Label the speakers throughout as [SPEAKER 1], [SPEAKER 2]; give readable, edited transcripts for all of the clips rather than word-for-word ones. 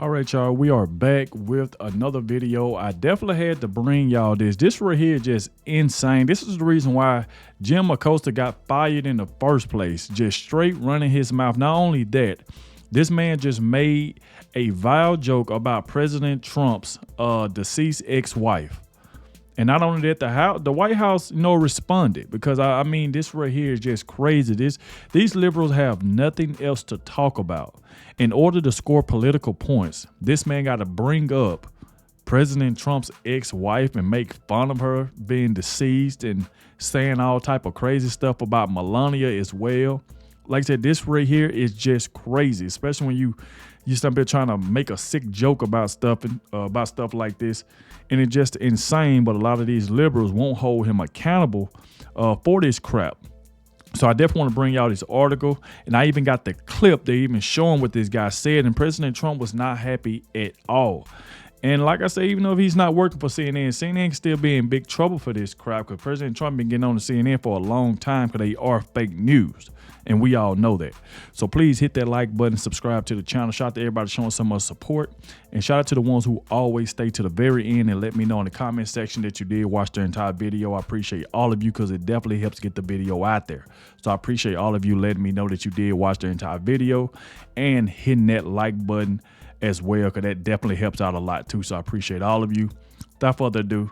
[SPEAKER 1] All right, y'all, we are back with another video. I definitely had to bring y'all this. This right here is just insane. This is the reason why Jim Acosta got fired in the first place. Just straight running his mouth. Not only that, this man just made a vile joke about President Trump's deceased ex-wife. And not only that, the White House, responded, because I mean, this right here is just crazy. These liberals have nothing else to talk about. In order to score political points, this man got to bring up President Trump's ex-wife and make fun of her being deceased and saying all type of crazy stuff about Melania as well. Like I said, this right here is just crazy, especially when you start there trying to make a sick joke about stuff like this, and it's just insane. But a lot of these liberals won't hold him accountable for this crap. So I definitely want to bring y'all this article, and I even got the clip. They even showing what this guy said, and President Trump was not happy at all. And like I say, even though he's not working for CNN can still be in big trouble for this crap, because President Trump been getting on the CNN for a long time because they are fake news. And we all know that. So please hit that like button, subscribe to the channel. Shout out to everybody showing so much support. And shout out to the ones who always stay to the very end and let me know in the comment section that you did watch the entire video. I appreciate all of you, because it definitely helps get the video out there. So I appreciate all of you letting me know that you did watch the entire video and hitting that like button as well, because that definitely helps out a lot too. So I appreciate all of you. Without further ado,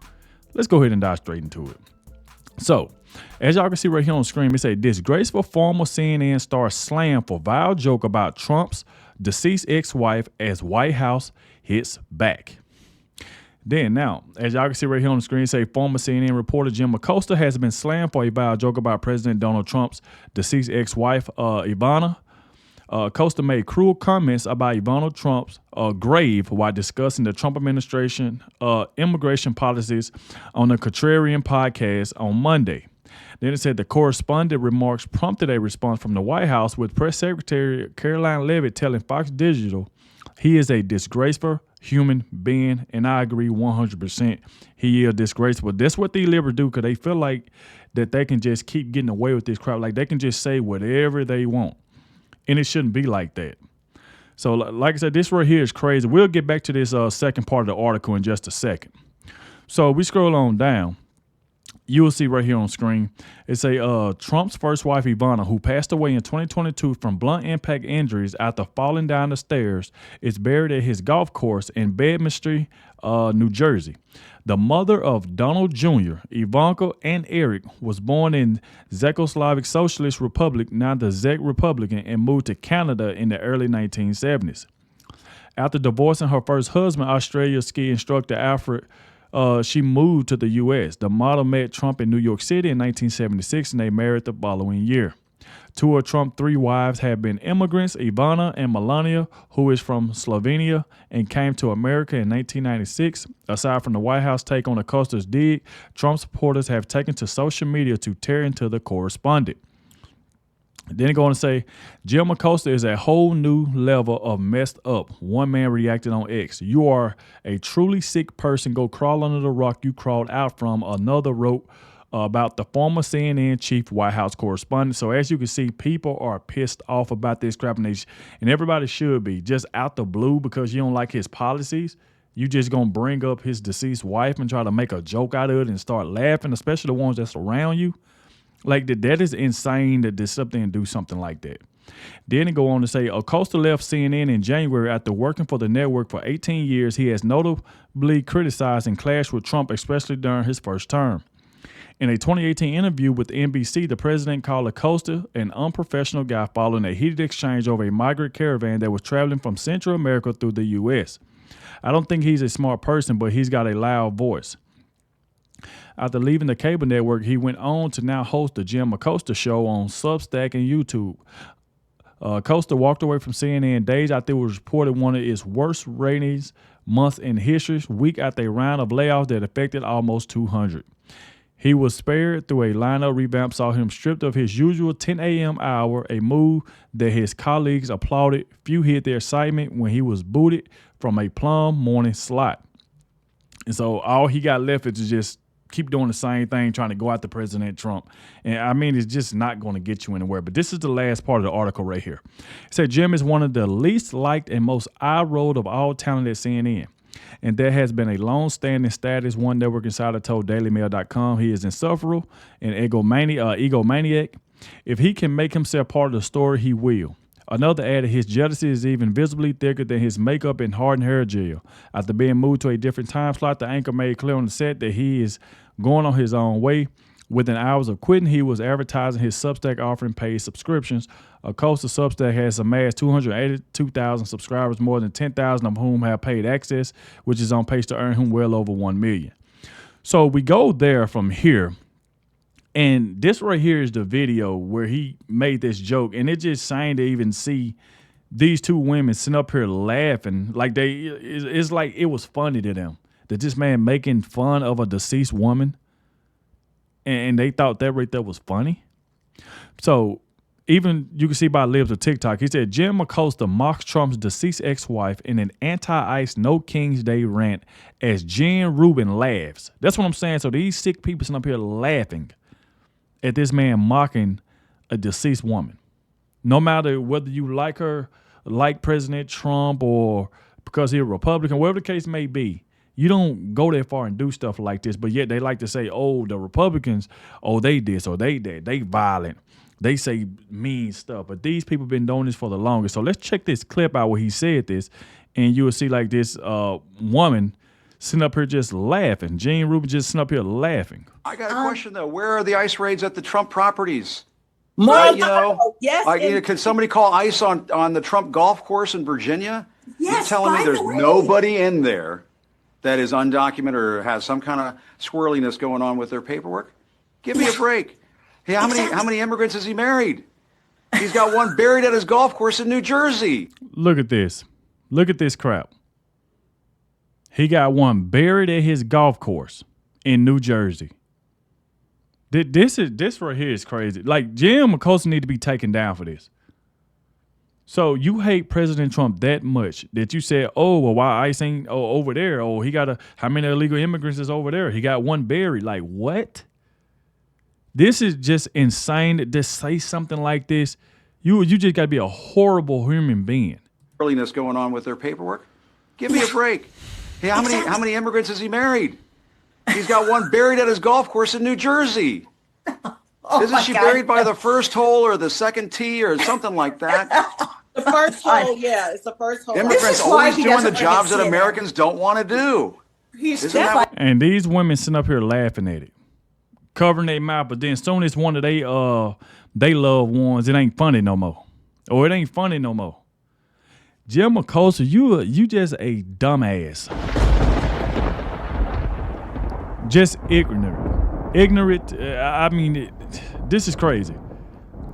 [SPEAKER 1] let's go ahead and dive straight into it. So, as y'all can see right here on the screen, it say disgraceful former CNN star slammed for vile joke about Trump's deceased ex-wife as White House hits back. Then now, as y'all can see right here on the screen, it say former CNN reporter Jim Acosta has been slammed for a vile joke about President Donald Trump's deceased ex-wife, Ivana. Acosta made cruel comments about Ivana Trump's grave while discussing the Trump administration immigration policies on the Contrarian podcast on Monday. Then it said the correspondent remarks prompted a response from the White House, with Press Secretary Caroline Leavitt telling Fox Digital he is a disgraceful human being, and I agree 100%. He is disgraceful. That's what these liberals do, because they feel like that they can just keep getting away with this crap. Like they can just say whatever they want. And it shouldn't be like that. So like I said, this right here is crazy. We'll get back to this second part of the article in just a second. So we scroll on down. You will see right here on screen, it's Trump's first wife, Ivana, who passed away in 2022 from blunt impact injuries after falling down the stairs, is buried at his golf course in Bedminster, New Jersey. The mother of Donald Jr., Ivanka, and Eric was born in Czechoslovak Socialist Republic, now the Czech Republic, and moved to Canada in the early 1970s. After divorcing her first husband, Australia ski instructor Alfred, she moved to the U.S. The model met Trump in New York City in 1976, and they married the following year. Two of Trump's three wives have been immigrants, Ivana and Melania, who is from Slovenia and came to America in 1996. Aside from the White House take on Acosta's dig, Trump supporters have taken to social media to tear into the correspondent. Then going to say, Jim Acosta is a whole new level of messed up. One man reacted on X. You are a truly sick person. Go crawl under the rock you crawled out from. Another wrote about the former CNN chief White House correspondent. So as you can see, people are pissed off about this crap, and everybody should be. Just out the blue, because you don't like his policies, you just gonna bring up his deceased wife and try to make a joke out of it and start laughing, especially the ones that's around you. Like that is insane to disrupt and do something like that. Then it go on to say Acosta left CNN in January after working for the network for 18 years. He has notably criticized and clashed with Trump, especially during his first term. In a 2018 interview with NBC, the president called Acosta an unprofessional guy following a heated exchange over a migrant caravan that was traveling from Central America through the U.S. I don't think he's a smart person, but he's got a loud voice. After leaving the cable network, he went on to now host the Jim Acosta Show on Substack and YouTube. Acosta walked away from CNN days after it was reported one of its worst ratings months in history, week after a round of layoffs that affected almost 200. He was spared through a lineup revamp, saw him stripped of his usual 10 a.m. hour, a move that his colleagues applauded. Few hid their excitement when he was booted from a plum morning slot. And so all he got left is to just keep doing the same thing, trying to go after President Trump. And I mean, it's just not going to get you anywhere. But this is the last part of the article right here. It said Jim is one of the least liked and most eye-rolled of all talent at CNN. And there has been a long-standing status. One network insider told DailyMail.com he is insufferable and egomaniac. If he can make himself part of the story, he will. Another added his jealousy is even visibly thicker than his makeup and hardened hair gel. After being moved to a different time slot, the anchor made clear on the set that he is going on his own way. Within hours of quitting, he was advertising his Substack offering paid subscriptions. Acosta Substack has amassed 282,000 subscribers, more than 10,000 of whom have paid access, which is on pace to earn him well over 1 million. So we go there from here. And this right here is the video where he made this joke. And it's just saying to even see these two women sitting up here laughing like it's like it was funny to them that this man making fun of a deceased woman. And they thought that right there was funny. So even you can see by Libs of TikTok, he said Jim Acosta mocks Trump's deceased ex-wife in an anti-ICE No King's Day rant as Jen Rubin laughs. That's what I'm saying. So these sick people sitting up here laughing at this man mocking a deceased woman. No matter whether you like her, like President Trump, or because he's a Republican, whatever the case may be, you don't go that far and do stuff like this. But yet they like to say, oh, the Republicans, oh, they this or they that. They violent. They say mean stuff. But these people have been doing this for the longest. So let's check this clip out where he said this, and you will see like this woman sitting up here just laughing. Jen Rubin just sitting up here laughing.
[SPEAKER 2] I got a question, though. Where are the ICE raids at the Trump properties?
[SPEAKER 3] Yes.
[SPEAKER 2] Could somebody call ICE on the Trump golf course in Virginia?
[SPEAKER 3] Yes,
[SPEAKER 2] You're telling me there's nobody in there that is undocumented or has some kind of squirreliness going on with their paperwork? Give me a break. Hey, how many immigrants has he married? He's got one buried at his golf course in New Jersey.
[SPEAKER 1] Look at this. Look at this crap. He got one buried at his golf course in New Jersey. This right here is crazy. Like, Jim Acosta need to be taken down for this. So you hate President Trump that much that you said, oh, well, why ICE ain't over there? Oh, he got how many illegal immigrants is over there? He got one buried. Like, what? This is just insane to say something like this. You just got to be a horrible human being.
[SPEAKER 2] Squirreliness going on with their paperwork? Give me a break. Hey, how many immigrants has he married? He's got one buried at his golf course in New Jersey. Isn't she buried by the first hole or the second tee or something like that?
[SPEAKER 3] The first hole, yeah, it's the first hole.
[SPEAKER 2] Immigrants always doing the jobs that Americans don't want to do.
[SPEAKER 1] And these women sitting up here laughing at it, covering their mouth, but then as soon as one of they loved ones, it ain't funny no more. Or it ain't funny no more. Jim Acosta, you just a dumbass. Just ignorant. I mean, this is crazy.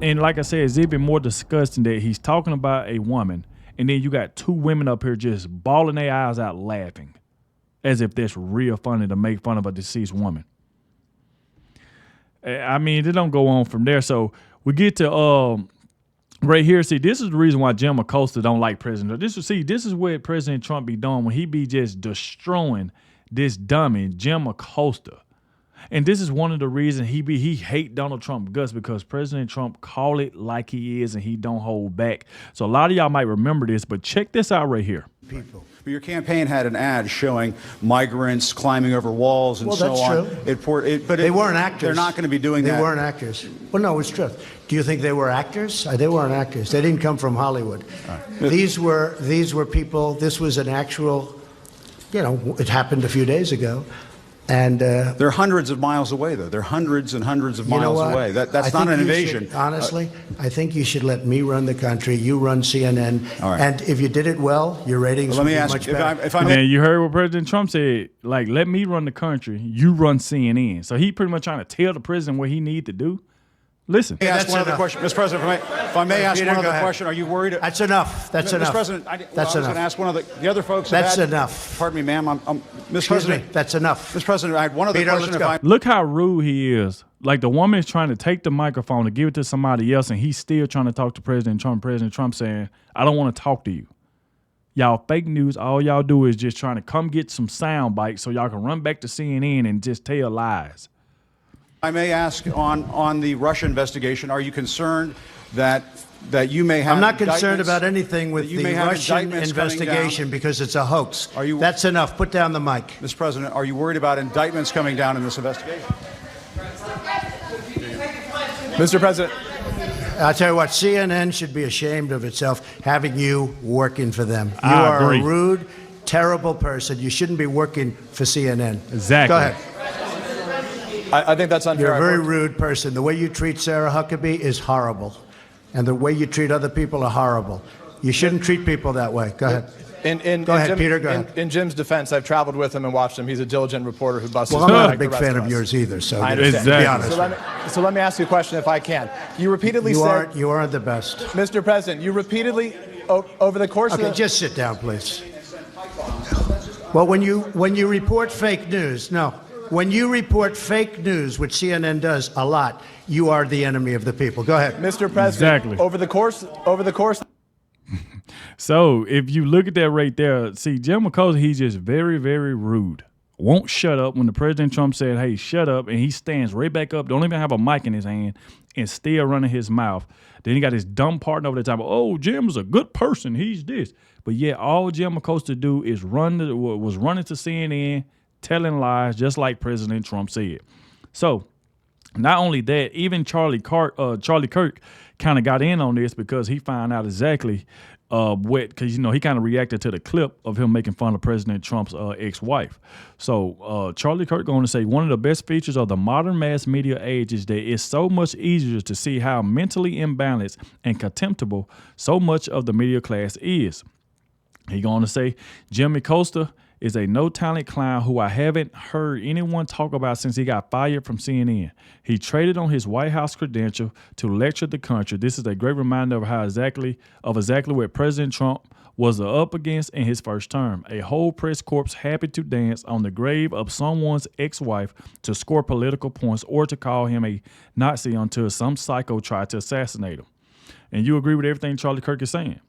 [SPEAKER 1] And like I said, it's even more disgusting that he's talking about a woman, and then you got two women up here just bawling their eyes out laughing, as if that's real funny to make fun of a deceased woman. I mean, it don't go on from there. So we get to right here. See, this is the reason why Jim Acosta don't like President Trump. This is what President Trump be doing when he be just destroying this dummy, Jim Acosta. And this is one of the reasons he hate Donald Trump guts, because President Trump call it like he is and he don't hold back. So a lot of y'all might remember this, but check this out right here.
[SPEAKER 4] People. Your campaign had an ad showing migrants climbing over walls and so on.
[SPEAKER 5] That's true. But they weren't actors.
[SPEAKER 4] They're not going to be doing that.
[SPEAKER 5] They weren't actors. Well, no, it's true. Do you think they were actors? They weren't actors. They didn't come from Hollywood. These were people. This was an actual, it happened a few days ago. And
[SPEAKER 4] they're hundreds of miles away, though. They're hundreds and hundreds of miles away. That's not an invasion.
[SPEAKER 5] Honestly, I think you should let me run the country. You run CNN.
[SPEAKER 4] All right.
[SPEAKER 5] And if you did it well, your ratings would be much better.
[SPEAKER 4] If I may,
[SPEAKER 1] you heard what President Trump said, like, let me run the country. You run CNN. So he pretty much trying to tell the president what he need to do. Listen.
[SPEAKER 4] Let me ask one other question. Mr. President, if I may ask one other question, are you worried?
[SPEAKER 5] That's enough. That's enough.
[SPEAKER 4] Mr. President, I was going to ask one of the other folks.
[SPEAKER 5] That's enough.
[SPEAKER 4] Pardon me, ma'am. Mr. President.
[SPEAKER 5] That's enough.
[SPEAKER 4] Mr. President, I had one other question.
[SPEAKER 1] Look how rude he is. Like, the woman is trying to take the microphone to give it to somebody else, and he's still trying to talk to President Trump. President Trump saying, I don't want to talk to you. Y'all fake news, all y'all do is just trying to come get some sound bites so y'all can run back to CNN and just tell lies.
[SPEAKER 4] I may ask on the Russia investigation, are you concerned that you may have
[SPEAKER 5] I'm not concerned
[SPEAKER 4] indictments-
[SPEAKER 5] about anything with
[SPEAKER 4] that you
[SPEAKER 5] the
[SPEAKER 4] may have
[SPEAKER 5] Russian
[SPEAKER 4] indictments coming
[SPEAKER 5] investigation
[SPEAKER 4] down?
[SPEAKER 5] because it's a hoax.
[SPEAKER 4] Are you-
[SPEAKER 5] That's enough. Put down the mic.
[SPEAKER 4] Mr. President, are you worried about indictments coming down in this investigation?
[SPEAKER 6] Mr. President.
[SPEAKER 5] I'll tell you what, CNN should be ashamed of itself having you working for them. You
[SPEAKER 1] I
[SPEAKER 5] are
[SPEAKER 1] agree.
[SPEAKER 5] a rude, terrible person. You shouldn't be working for CNN.
[SPEAKER 1] Exactly.
[SPEAKER 5] Go ahead.
[SPEAKER 6] I think that's unfair.
[SPEAKER 5] You're a very rude person. The way you treat Sarah Huckabee is horrible. And the way you treat other people are horrible. You shouldn't treat people that way. Go ahead. Go ahead, Peter. Go ahead.
[SPEAKER 6] In Jim's defense, I've traveled with him and watched him. He's a diligent reporter who busts his
[SPEAKER 5] Well, I'm
[SPEAKER 6] butt
[SPEAKER 5] not a
[SPEAKER 6] at the
[SPEAKER 5] big
[SPEAKER 6] rest
[SPEAKER 5] fan of
[SPEAKER 6] us.
[SPEAKER 5] yours either, so
[SPEAKER 6] I
[SPEAKER 5] to
[SPEAKER 6] understand.
[SPEAKER 5] be honest.
[SPEAKER 6] So let me ask you a question if I can. You repeatedly
[SPEAKER 5] You aren't the best.
[SPEAKER 6] Mr. President, you repeatedly, over the course
[SPEAKER 5] Okay,
[SPEAKER 6] of the...
[SPEAKER 5] just sit down, please. Well, when you report fake news, when you report fake news, which CNN does a lot, you are the enemy of the people. Go ahead.
[SPEAKER 6] Mr. President,
[SPEAKER 1] Exactly.
[SPEAKER 6] over the course...
[SPEAKER 1] So if you look at that right there, see, Jim McCosa, he's just very, very rude. Won't shut up when the President Trump said, hey, shut up, and he stands right back up, don't even have a mic in his hand, and still running his mouth. Then he got his dumb partner over the top. Oh, Jim's a good person. He's this. But yeah, all Jim McCosa do is was running to CNN, telling lies, just like President Trump said. So not only that, even Charlie Kirk kind of got in on this because he found out exactly because, he kind of reacted to the clip of him making fun of President Trump's ex-wife. So Charlie Kirk going to say one of the best features of the modern mass media age is that it's so much easier to see how mentally imbalanced and contemptible so much of the media class is. He going to say Jimmy Costa is a no-talent clown who I haven't heard anyone talk about since he got fired from CNN. He traded on his White House credential to lecture the country. This is a great reminder of exactly what President Trump was up against in his first term. A whole press corps happy to dance on the grave of someone's ex-wife to score political points or to call him a Nazi until some psycho tried to assassinate him. And you agree with everything Charlie Kirk is saying.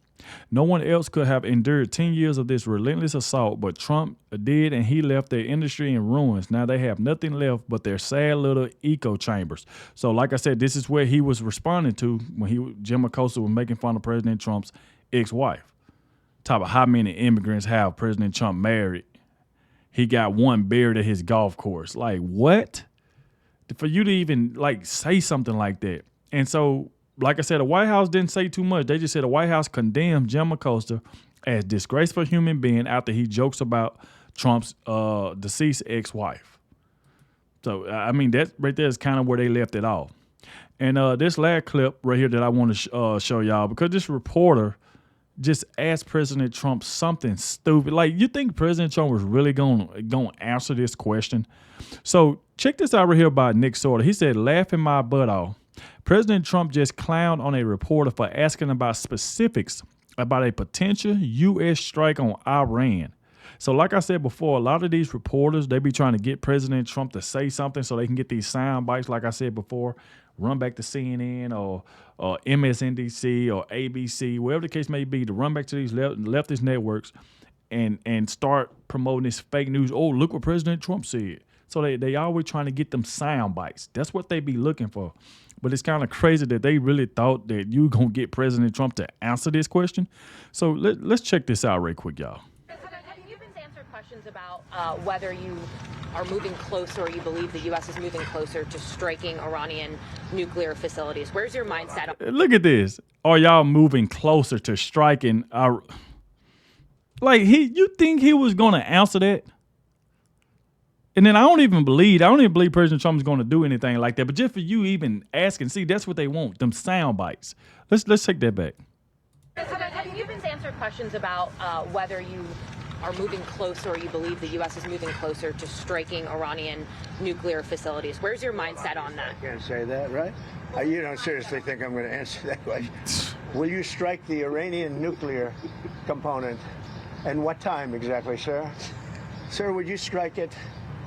[SPEAKER 1] No one else could have endured 10 years of this relentless assault, but Trump did, and he left their industry in ruins. Now they have nothing left but their sad little echo chambers. So like I said, this is where he was responding to when Jim McCosa was making fun of President Trump's ex-wife. Talk about how many immigrants have President Trump married. He got one buried at his golf course. Like, what? For you to even, say something like that. And so, like I said, the White House didn't say too much. They just said the White House condemned Jim McCosa as disgraceful human being after he jokes about Trump's deceased ex-wife. So, I mean, that right there is kind of where they left it off. And this last clip right here that I want to show y'all, because this reporter just asked President Trump something stupid. Like, you think President Trump was really going to answer this question? So check this out right here by Nick Sorter. He said, laughing my butt off. President Trump just clowned on a reporter for asking about specifics about a potential U.S. strike on Iran. So like I said before, a lot of these reporters, they be trying to get President Trump to say something so they can get these sound bites, like I said before, run back to CNN or MSNBC or ABC, wherever the case may be, to run back to these leftist networks and start promoting this fake news. Oh, look what President Trump said. So they always trying to get them sound bites. That's what they be looking for. But it's kind of crazy that they really thought that you going to get President Trump to answer this question. So let's check this out right quick, y'all.
[SPEAKER 7] Have you been answered questions about whether you are moving closer or you believe the U.S. is moving closer to striking Iranian nuclear facilities? Where's your mindset?
[SPEAKER 1] Look at this. Are y'all moving closer to striking our... you think he was going to answer that? And then I don't even believe President Trump is going to do anything like that. But just for you even asking, see, that's what they want, them sound bites. Let's take that back.
[SPEAKER 7] Have you been answered questions about whether you are moving closer or you believe the U.S. is moving closer to striking Iranian nuclear facilities? Where's your mindset on that?
[SPEAKER 8] I can't say that, right? You don't seriously think I'm going to answer that question? Will you strike the Iranian nuclear component? And what time exactly, sir? Sir, would you strike it?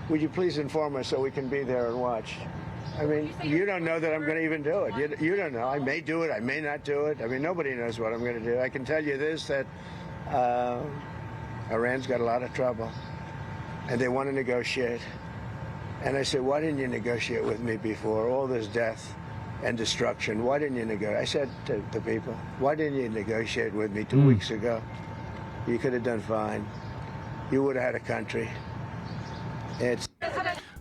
[SPEAKER 8] Would you please inform us so we can be there and watch? I mean, you don't know that I'm going to even do it. You don't know. I may do it. I may not do it. I mean, nobody knows what I'm going to do. I can tell you this, that Iran's got a lot of trouble, and they want to negotiate. And I said, why didn't you negotiate with me before? All this death and destruction. Why didn't you negotiate? I said to the people, why didn't you negotiate with me 2 weeks ago? You could have done fine. You would have had a country. It's...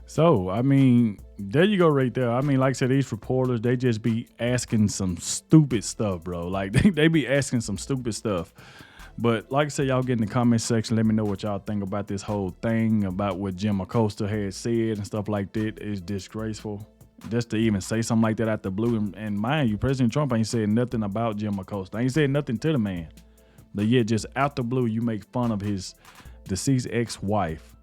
[SPEAKER 1] So, I mean, there you go right there. I mean, like I said, these reporters, they just be asking some stupid stuff, bro. Like, they be asking some stupid stuff. But like I said, y'all get in the comment section. Let me know what y'all think about this whole thing, about what Jim Acosta had said and stuff like that. Is disgraceful. Just to even say something like that out the blue. And mind you, President Trump ain't said nothing about Jim Acosta. Ain't said nothing to the man. But yet, just out the blue, you make fun of his deceased ex-wife.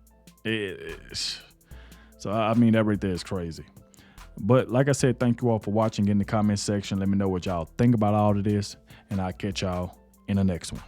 [SPEAKER 1] So, I mean, that right there is crazy. But like I said, thank you all for watching. Get in the comment section. Let me know what y'all think about all of this. And I'll catch y'all in the next one.